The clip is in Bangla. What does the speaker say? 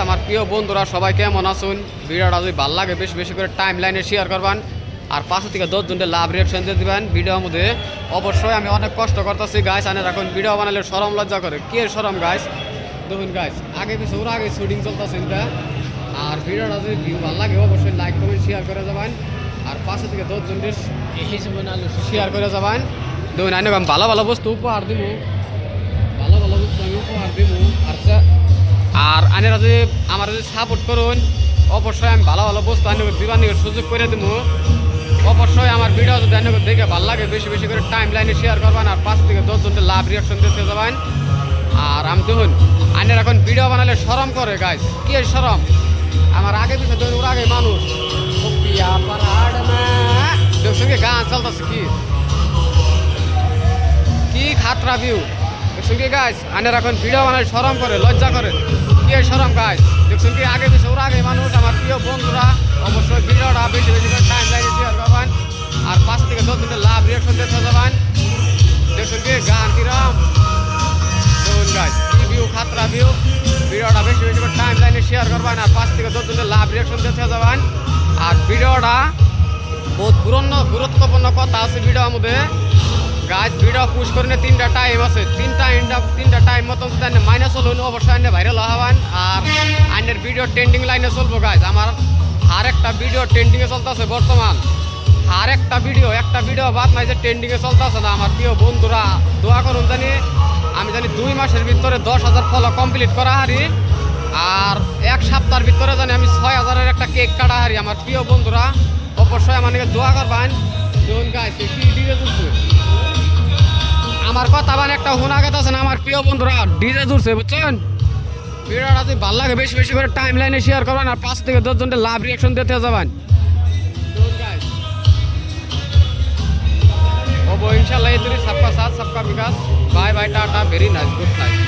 আমার প্রিয় বন্ধুরা সবাই কেমন আছেন? ভিডিওটা যদি ভালো লাগে বেশি বেশি করে টাইম লাইনে শেয়ার করবেন আর 5 থেকে 10 জনকে লাভ রিয়াকশন দিয়ে দিবেন ভিডিওর মধ্যে। অবশ্যই আমি অনেক কষ্ট করতেছি গাইস, আনে এখন ভিডিও বানালে শরম লজ্জা করে। কি শরম গাইস? দেখুন গাইস, আগে পিছু ওর আগে শুটিং চলতেছে এটা। আর ভিডিওটা যদি ভিউ ভালো লাগে অবশ্যই লাইক কমেন্ট শেয়ার করে যাবেন আর 5 থেকে 10 জনকে শেয়ার করে যাবেন। দেখুন আমি ভালো ভালো বস্তু উপহার দিব, ভালো ভালো বস্তু আমি উপহার দিব। আর আনেরা যদি আমার যদি সাপোর্ট করুন অবশ্যই আমি ভালো ভালো বস্তু আনে দিবার সুযোগ করে দেবো। অবশ্যই আমার ভিডিও যদি আনে দেখে ভালো লাগে বেশি বেশি করে টাইম লাইনে শেয়ার করবেন আর 5 থেকে 10 জনকে লাভ রিয়াকশন দিতে যাবেন। আর আমি দেখুন আনের এখন ভিডিও বানালে শরম করে গাইস। কি শরম? আমার আগে পিছিয়ে ধরুন ওর আগে মানুষ সঙ্গে গান চলতেছে কি খাতরা ভিউ দেখছেন কি গাইস? আনের এখন ভিডিও বানালে শরম করে, লজ্জা করে। কি শরম গাইস? দেখছেন কি আগে পিছিয়ে ওর আগে মানুষ। আমার প্রিয় বন্ধুরা অবশ্যই ভিডিওটা বেশি বেশি করে টাইম লাইনে শেয়ার করবেন আর 5 থেকে 10 জনকে লাভ রিয়াকশন দিতে যাবেন। দেখছেন কি গান কিরম? দেখুন গাইস কি ভিউ, খাতরা ভিউ। ভিডিওটা বেশি বেশি করে টাইম লাইনে শেয়ার করবেন আর 5 থেকে 10 জনকে লাভ রিয়াকশন দিতে যাবেন। আর ভিডিওটা বহুত গুরুত্বপূর্ণ কথা আছে ভিডিওর মধ্যে গাইস। ভিডিও পুশ করে 3টা টাইম আছে, 3টা টাইম মতন মাইনাস হল অবশ্যই আইনে ভাইরাল হবেন। আর আইনের ভিডিও ট্রেন্ডিং লাইনে চলবো গাইস। আমার আর একটা ভিডিও ট্রেন্ডিংয়ে চলতেছে বর্তমান। আর একটা ভিডিও বাদ নাই যে ট্রেন্ডিংয়ে চলতেছে না। আমার প্রিয় বন্ধুরা দোয়া করুন জানি আমি জানি 2 মাসের ভিতরে 10,000 ফলো কমপ্লিট করা হারি আর 1 সপ্তাহের ভিতরে জানি আমি 6,000-এর একটা কেক কাটা হারি। আমার প্রিয় বন্ধুরা অবশ্যই আমার নিকে দোয়া করবেন। দেখুন গাইস কি ডিজে চলছে, আমার কথা মানে একটা হুনা গেত আছে না আমার প্রিয় বন্ধুরা, ডিজে চলছে বুঝছেন। ভিডিওটা যদি ভালো লাগে বেশি বেশি করে টাইম লাইনে শেয়ার করবেন আর 5 থেকে 10 জনকে লাভ রিয়াকশন দিতে যাবেন। ইনশাল্লাহ ये सबका साथ सबका विकास। Bye bye tata, very nice, good night.